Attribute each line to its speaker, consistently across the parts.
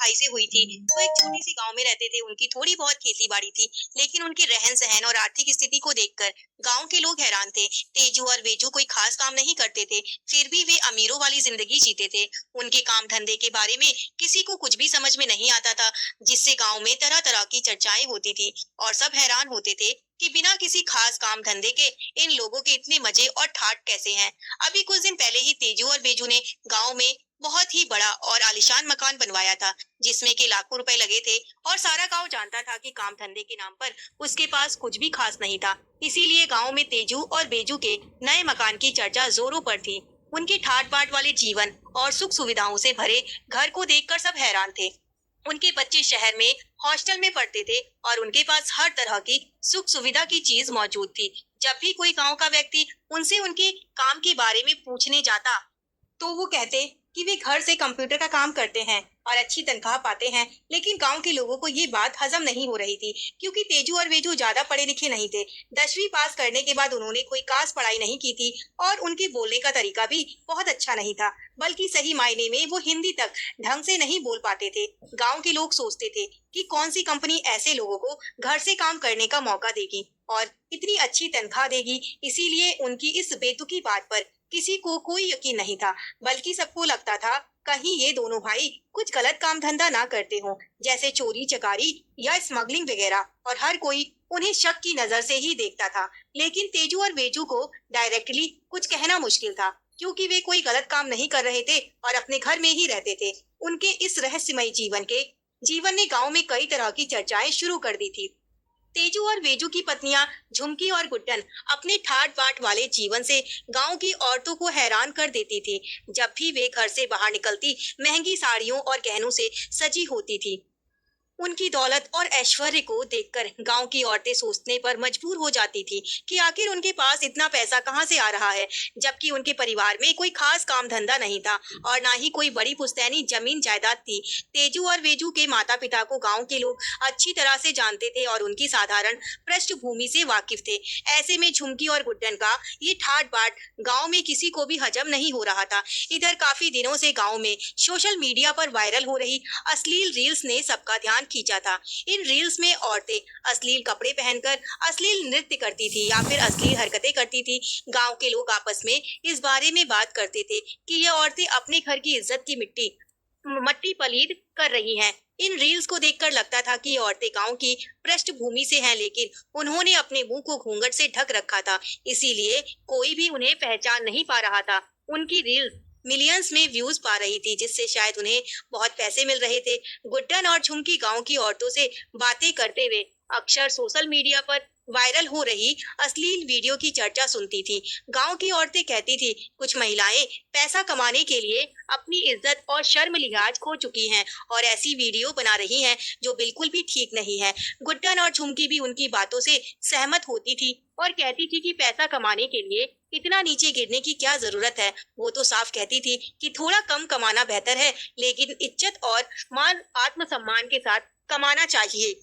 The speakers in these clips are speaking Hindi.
Speaker 1: भाई से हुई थी। वो एक छोटे से गांव में रहते थे। उनकी थोड़ी बहुत खेती बाड़ी थी, लेकिन उनके रहन सहन और आर्थिक स्थिति को देखकर गांव के लोग हैरान थे। तेजू और वेजू कोई खास काम नहीं करते थे, फिर भी वे अमीरों वाली जिंदगी जीते थे। उनके काम धंधे के बारे में किसी को कुछ भी समझ में नहीं आता था, जिससे गांव में तरह तरह की चर्चाएं होती थी और सब हैरान होते थे कि बिना किसी खास काम धंधे के इन लोगों के इतने मजे और ठाट कैसे हैं। अभी कुछ दिन पहले ही तेजू और बेजू ने गांव में बहुत ही बड़ा और आलीशान मकान बनवाया था, जिसमें के लाखों रुपए लगे थे। और सारा गांव जानता था कि काम धंधे के नाम पर उसके पास कुछ भी खास नहीं था। इसीलिए गांव में तेजू और बेजू के नए मकान की चर्चा जोरों पर थी। उनके ठाट बाट वाले जीवन और सुख सुविधाओं से भरे घर को देखकर सब हैरान थे। उनके बच्चे शहर में हॉस्टल में पढ़ते थे और उनके पास हर तरह की सुख सुविधा की चीज मौजूद थी। जब भी कोई गांव का व्यक्ति उनसे उनके काम के बारे में पूछने जाता, तो वो कहते कि वे घर से कंप्यूटर का काम करते हैं और अच्छी तनख्वाह पाते हैं। लेकिन गांव के लोगों को ये बात हजम नहीं हो रही थी, क्योंकि तेजू और वेजू ज्यादा पढ़े लिखे नहीं थे। 10वीं पास करने के बाद उन्होंने कोई खास पढ़ाई नहीं की थी और उनके बोलने का तरीका भी बहुत अच्छा नहीं था, बल्कि सही मायने में वो हिंदी तक ढंग से नहीं बोल पाते थे। गाँव के लोग सोचते थे कि कौन सी कंपनी ऐसे लोगों को घर से काम करने का मौका देगी और इतनी अच्छी तनख्वाह देगी। इसीलिए उनकी इस बेतुकी बात पर किसी को कोई यकीन नहीं था, बल्कि सबको लगता था कहीं ये दोनों भाई कुछ गलत काम धंधा ना करते हों, जैसे चोरी चकारी या स्मगलिंग वगैरह। और हर कोई उन्हें शक की नजर से ही देखता था। लेकिन तेजू और वेजू को डायरेक्टली कुछ कहना मुश्किल था, क्योंकि वे कोई गलत काम नहीं कर रहे थे और अपने घर में ही रहते थे। उनके इस रहस्यमय जीवन ने गांव में कई तरह की चर्चाएं शुरू कर दी थी। तेजू और वेजू की पत्नियां झुमकी और गुड्डन अपने ठाट बाट वाले जीवन से गांव की औरतों को हैरान कर देती थी। जब भी वे घर से बाहर निकलती, महंगी साड़ियों और गहनों से सजी होती थी। उनकी दौलत और ऐश्वर्य को देखकर गांव की औरतें सोचने पर मजबूर हो जाती थी कि आखिर उनके पास इतना पैसा कहां से आ रहा है, जबकि उनके परिवार में कोई खास काम धंधा नहीं था और ना ही कोई बड़ी पुश्तैनी जमीन जायदाद थी। तेजू और वेजू के माता पिता को गांव के लोग अच्छी तरह से जानते थे और उनकी साधारण पृष्ठभूमि से वाकिफ थे। ऐसे में झुमकी और गुड्डन का ये ठाट बाट गाँव में किसी को भी हजम नहीं हो रहा था। इधर काफी दिनों से गाँव में सोशल मीडिया पर वायरल हो रही अश्लील रील्स ने सबका ध्यान खींचा था। इन रील्स में औरतें अश्लील कपड़े पहनकर अश्लील नृत्य करती थी या फिर अश्लील हरकतें करती थी। गांव के लोग आपस में इस बारे में बात करते थे कि ये औरतें अपने घर की इज्जत की मट्टी पलीद कर रही हैं। इन रील्स को देखकर लगता था कि ये औरतें गांव की पृष्ठभूमि से हैं, लेकिन उन्होंने अपने मुंह को घूंघट से ढक रखा था, इसीलिए कोई भी उन्हें पहचान नहीं पा रहा था। उनकी रील्स मिलियंस में व्यूज पा रही थी, जिससे शायद उन्हें बहुत पैसे मिल रहे थे। गुड्डन और झुमकी गांव की औरतों से बातें करते हुए अक्सर सोशल मीडिया पर वायरल हो रही अश्लील वीडियो की चर्चा सुनती थी। गांव की औरतें कहती थी कुछ महिलाएं पैसा कमाने के लिए अपनी इज्जत और शर्म लिहाज खो चुकी हैं और ऐसी वीडियो बना रही हैं जो बिल्कुल भी ठीक नहीं है। गुड्डन और झुमकी भी उनकी बातों से सहमत होती थी और कहती थी कि पैसा कमाने के लिए इतना नीचे गिरने की क्या जरूरत है। वो तो साफ कहती थी कि थोड़ा कम कमाना बेहतर है, लेकिन इज्जत और मान आत्मसम्मान के साथ कमाना चाहिए।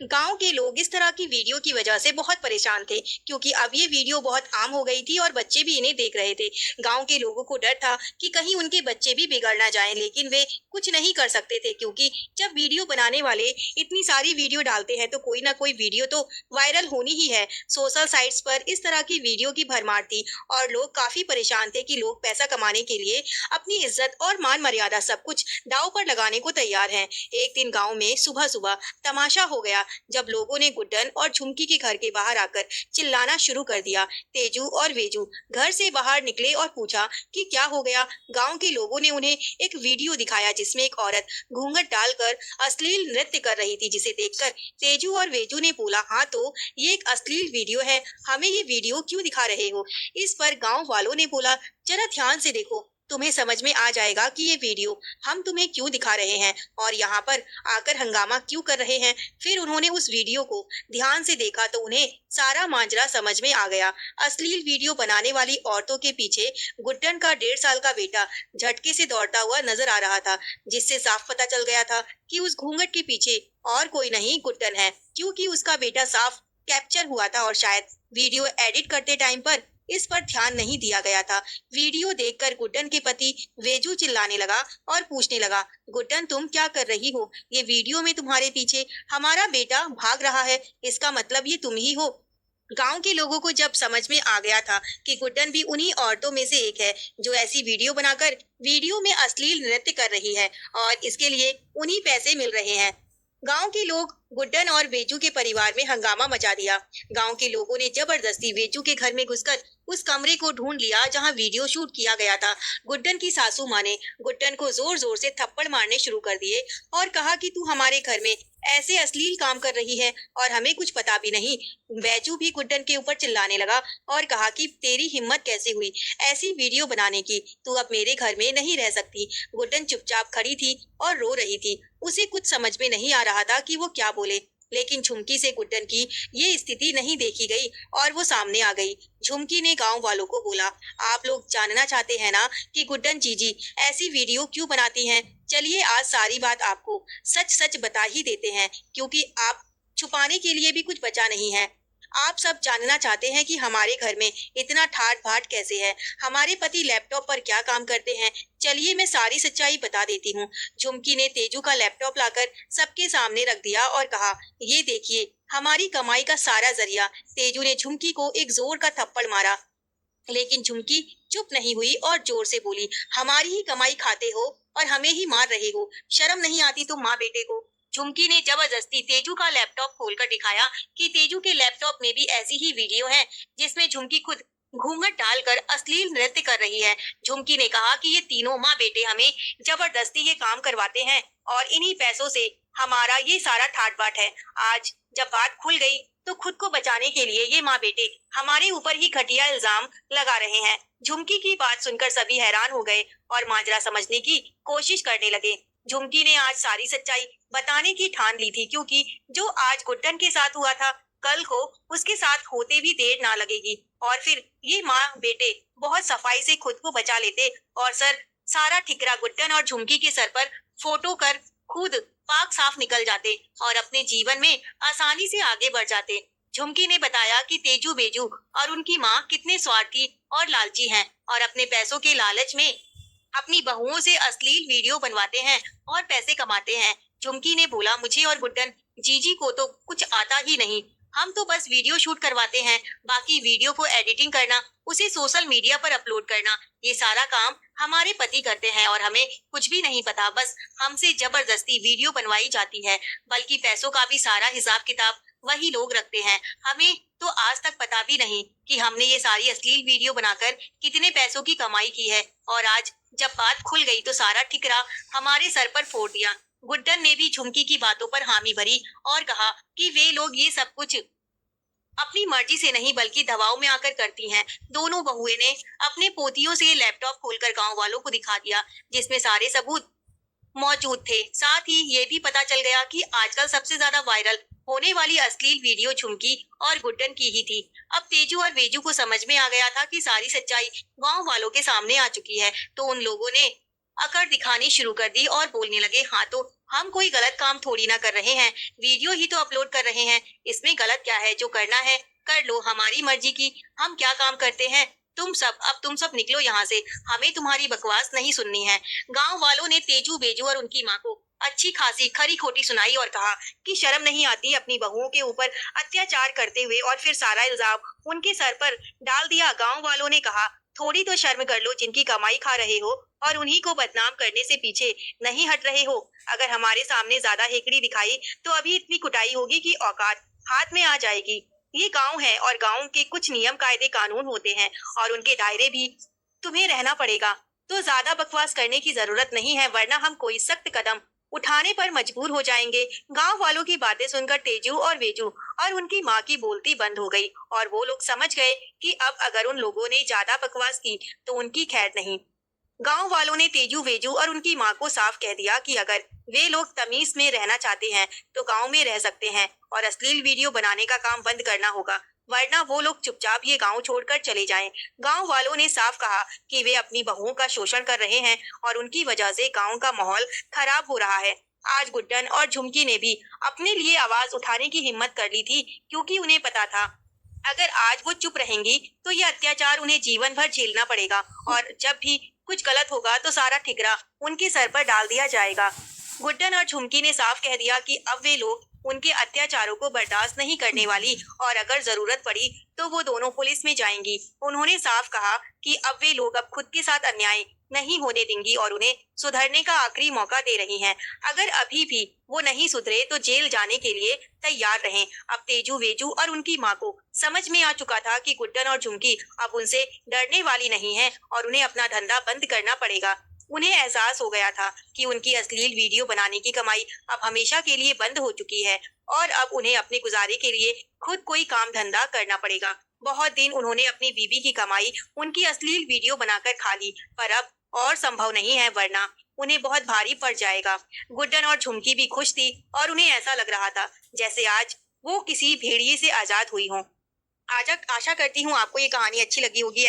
Speaker 1: गांव के लोग इस तरह की वीडियो की वजह से बहुत परेशान थे, क्योंकि अब ये वीडियो बहुत आम हो गई थी और बच्चे भी इन्हें देख रहे थे। गांव के लोगों को डर था कि कहीं उनके बच्चे भी बिगड़ ना जाएं, लेकिन वे कुछ नहीं कर सकते थे, क्योंकि जब वीडियो बनाने वाले इतनी सारी वीडियो डालते हैं तो कोई ना कोई वीडियो तो वायरल होनी ही है। सोशल साइट्स पर इस तरह की वीडियो की भरमार थी और लोग काफी परेशान थे कि लोग पैसा कमाने के लिए अपनी इज्जत और मान मर्यादा सब कुछ दांव पर लगाने को तैयार हैं। एक दिन गाँव में सुबह सुबह तमाशा हो गया, जब लोगों ने गुड्डन और झुमकी के घर के बाहर आकर चिल्लाना शुरू कर दिया। तेजू और वेजू घर से बाहर निकले और पूछा कि क्या हो गया। गांव के लोगों ने उन्हें एक वीडियो दिखाया जिसमें एक औरत घूंघट डालकर अश्लील नृत्य कर रही थी, जिसे देखकर तेजू और वेजू ने बोला, हाँ तो ये एक अश्लील वीडियो है, हमें ये वीडियो क्यों दिखा रहे हो। इस पर गाँव वालों ने बोला, जरा ध्यान से देखो, तुम्हें समझ में आ जाएगा कि ये वीडियो हम तुम्हें क्यों दिखा रहे हैं और यहाँ पर आकर हंगामा क्यों कर रहे हैं। फिर उन्होंने उस वीडियो को ध्यान से देखा तो उन्हें सारा माजरा समझ में आ गया। अश्लील वीडियो बनाने वाली औरतों के पीछे गुड्डन का 1.5 साल का बेटा झटके से दौड़ता हुआ नजर आ रहा था, जिससे साफ पता चल गया था कि उस घूंघट के पीछे और कोई नहीं गुड्डन है, क्योंकि उसका बेटा साफ कैप्चर हुआ था और शायद वीडियो एडिट करते टाइम पर इस पर ध्यान नहीं दिया गया था। वीडियो देखकर गुड्डन के पति वेजू चिल्लाने लगा और पूछने लगा, गुड्डन तुम क्या कर रही हो? ये वीडियो में तुम्हारे पीछे हमारा बेटा भाग रहा है, इसका मतलब ये तुम ही हो। गांव के लोगों को जब समझ में आ गया था कि गुड्डन भी उन्हीं औरतों में से एक है जो ऐसी वीडियो बनाकर वीडियो में अश्लील नृत्य कर रही है और इसके लिए उन्हीं पैसे मिल रहे हैं, गांव के लोग गुड्डन और वेजू के परिवार में हंगामा मचा दिया। गांव के लोगों ने जबरदस्ती वेजू के घर में घुसकर उस कमरे को ढूंढ लिया जहां वीडियो शूट किया गया था। गुड्डन की सासू माँ ने गुड्डन को जोर जोर से थप्पड़ मारने शुरू कर दिए और कहा कि तू हमारे घर में ऐसे अश्लील काम कर रही है और हमें कुछ पता भी नहीं। बैजू भी गुड्डन के ऊपर चिल्लाने लगा और कहा कि तेरी हिम्मत कैसे हुई ऐसी वीडियो बनाने की, तू अब मेरे घर में नहीं रह सकती। गुड्डन चुपचाप खड़ी थी और रो रही थी। उसे कुछ समझ में नहीं आ रहा था कि वो क्या बोले, लेकिन झुमकी से गुड्डन की ये स्थिति नहीं देखी गई और वो सामने आ गई। झुमकी ने गांव वालों को बोला, आप लोग जानना चाहते हैं ना कि गुड्डन जीजी ऐसी वीडियो क्यों बनाती हैं? चलिए आज सारी बात आपको सच सच बता ही देते हैं, क्योंकि आप छुपाने के लिए भी कुछ बचा नहीं है। आप सब जानना चाहते हैं कि हमारे घर में इतना ठाट बाट कैसे है, हमारे पति लैपटॉप पर क्या काम करते हैं। चलिए मैं सारी सच्चाई बता देती हूँ। झुमकी ने तेजू का लैपटॉप लाकर सबके सामने रख दिया और कहा, ये देखिए हमारी कमाई का सारा जरिया। तेजू ने झुमकी को एक जोर का थप्पड़ मारा, लेकिन झुमकी चुप नहीं हुई और जोर से बोली, हमारी ही कमाई खाते हो और हमें ही मार रहे हो, शर्म नहीं आती तुम माँ बेटे को? झुमकी ने जबरदस्ती तेजू का लैपटॉप खोलकर दिखाया कि तेजू के लैपटॉप में भी ऐसी ही वीडियो है जिसमें झुमकी खुद घूंघट डालकर अश्लील नृत्य कर रही है। झुमकी ने कहा कि ये तीनों माँ बेटे हमें जबरदस्ती ये काम करवाते हैं और इन्हीं पैसों से हमारा ये सारा ठाट बाट है। आज जब बात खुल गई तो खुद को बचाने के लिए ये माँ बेटे हमारे ऊपर ही घटिया इल्जाम लगा रहे हैं। झुमकी की बात सुनकर सभी हैरान हो गए और माजरा समझने की कोशिश करने लगे। झुमकी ने आज सारी सच्चाई बताने की ठान ली थी, क्योंकि जो आज गुड्डन के साथ हुआ था कल को उसके साथ होते भी देर ना लगेगी और फिर ये माँ बेटे बहुत सफाई से खुद को बचा लेते और सारा ठिकरा गुड्डन और झुमकी के सर पर फोटो कर खुद पाक साफ निकल जाते और अपने जीवन में आसानी से आगे बढ़ जाते। झुमकी ने बताया कि तेजू बेजू और उनकी माँ कितने स्वार्थी और लालची हैं और अपने पैसों के लालच में अपनी बहुओं से अश्लील वीडियो बनवाते हैं और पैसे कमाते हैं। झुमकी ने बोला, मुझे और गुड्डन जीजी को तो कुछ आता ही नहीं, हम तो बस वीडियो शूट करवाते हैं, बाकी वीडियो को एडिटिंग करना, उसे सोशल मीडिया पर अपलोड करना, ये सारा काम हमारे पति करते हैं और हमें कुछ भी नहीं पता। बस हमसे जबरदस्ती वीडियो बनवाई जाती है, बल्कि पैसों का भी सारा हिसाब किताब वही लोग रखते हैं। हमें तो आज तक पता भी नहीं कि हमने ये सारी अश्लील वीडियो बनाकर कितने पैसों की कमाई की है और आज जब बात खुल गई तो सारा ठिकरा हमारे सर पर फोड़ दिया। गुड्डन ने भी झुमकी की बातों पर हामी भरी और कहा कि वे लोग ये सब कुछ अपनी मर्जी से नहीं बल्कि दबाव में आकर करती हैं। दोनों बहुएं ने अपने पोतियों से लैपटॉप खोलकर गांव वालों को दिखा दिया, जिसमें सारे सबूत मौजूद थे। साथ ही ये भी पता चल गया कि आजकल सबसे ज्यादा वायरल होने वाली अश्लील वीडियो झुमकी और गुड्डन की ही थी। अब तेजू और वेजू को समझ में आ गया था कि सारी सच्चाई गांव वालों के सामने आ चुकी है, तो उन लोगों ने अकड़ दिखानी शुरू कर दी और बोलने लगे, हाँ तो हम कोई गलत काम थोड़ी ना कर रहे हैं, वीडियो ही तो अपलोड कर रहे हैं, इसमें गलत क्या है? जो करना है कर लो, हमारी मर्जी की हम क्या काम करते हैं। तुम सब निकलो यहाँ से, हमें तुम्हारी बकवास नहीं सुननी है। गांव वालों ने तेजू बेजू और उनकी माँ को अच्छी खासी खरी खोटी सुनाई और कहा कि शर्म नहीं आती अपनी बहुओं के ऊपर अत्याचार करते हुए, और फिर सारा इल्जाम उनके सर पर डाल दिया। गांव वालों ने कहा, थोड़ी तो शर्म कर लो, जिनकी कमाई खा रहे हो और उन्हीं को बदनाम करने से पीछे नहीं हट रहे हो। अगर हमारे सामने ज्यादा हेकड़ी दिखाई तो अभी इतनी कुटाई होगी कि औकात हाथ में आ जाएगी। ये गांव है और गांव के कुछ नियम कायदे कानून होते हैं और उनके दायरे भी तुम्हें रहना पड़ेगा। तो ज्यादा बकवास करने की जरूरत नहीं है, वरना हम कोई सख्त कदम उठाने पर मजबूर हो जाएंगे। गांव वालों की बातें सुनकर तेजू और वेजू और उनकी माँ की बोलती बंद हो गई और वो लोग समझ गए कि अब अगर उन लोगों ने ज्यादा बकवास की तो उनकी खैर नहीं। गांव वालों ने तेजू वेजू और उनकी माँ को साफ कह दिया कि अगर वे लोग तमीज में रहना चाहते हैं तो गांव में रह सकते हैं और अश्लील वीडियो बनाने का काम बंद करना होगा, वरना वो लोग चुपचाप ये गांव छोड़कर चले जाएं। गांव वालों ने साफ कहा कि वे अपनी बहुओं का शोषण कर रहे हैं और उनकी वजह से गांव का माहौल खराब हो रहा है। आज गुड्डन और झुमकी ने भी अपने लिए आवाज उठाने की हिम्मत कर ली थी, क्योंकि उन्हें पता था अगर आज वो चुप रहेंगी तो ये अत्याचार उन्हें जीवन भर झेलना पड़ेगा और जब भी कुछ गलत होगा तो सारा ठिकरा उनके सर पर डाल दिया जाएगा। गुड्डन और झुमकी ने साफ कह दिया कि अब वे लोग उनके अत्याचारों को बर्दाश्त नहीं करने वाली और अगर जरूरत पड़ी तो वो दोनों पुलिस में जाएंगी। उन्होंने साफ कहा कि अब वे लोग अब खुद के साथ अन्याय नहीं होने देंगी और उन्हें सुधरने का आखिरी मौका दे रही हैं। अगर अभी भी वो नहीं सुधरे तो जेल जाने के लिए तैयार रहें। अब तेजू वेजू और उनकी माँ को समझ में आ चुका था कि गुड्डन और झुमकी अब उनसे डरने वाली नहीं है और उन्हें अपना धंधा बंद करना पड़ेगा। उन्हें एहसास हो गया था कि उनकी अश्लील वीडियो बनाने की कमाई अब हमेशा के लिए बंद हो चुकी है और अब उन्हें अपने गुजारे के लिए खुद कोई काम धंधा करना पड़ेगा। बहुत दिन उन्होंने अपनी बीवी की कमाई उनकी अश्लील वीडियो बनाकर खा ली, पर अब और संभव नहीं है, वरना उन्हें बहुत भारी पड़ जाएगा। गुड्डन और झुमकी भी खुश थी और उन्हें ऐसा लग रहा था जैसे आज वो किसी भेड़िए से आजाद हुई हों। आशा करती हूँ आपको ये कहानी अच्छी लगी होगी।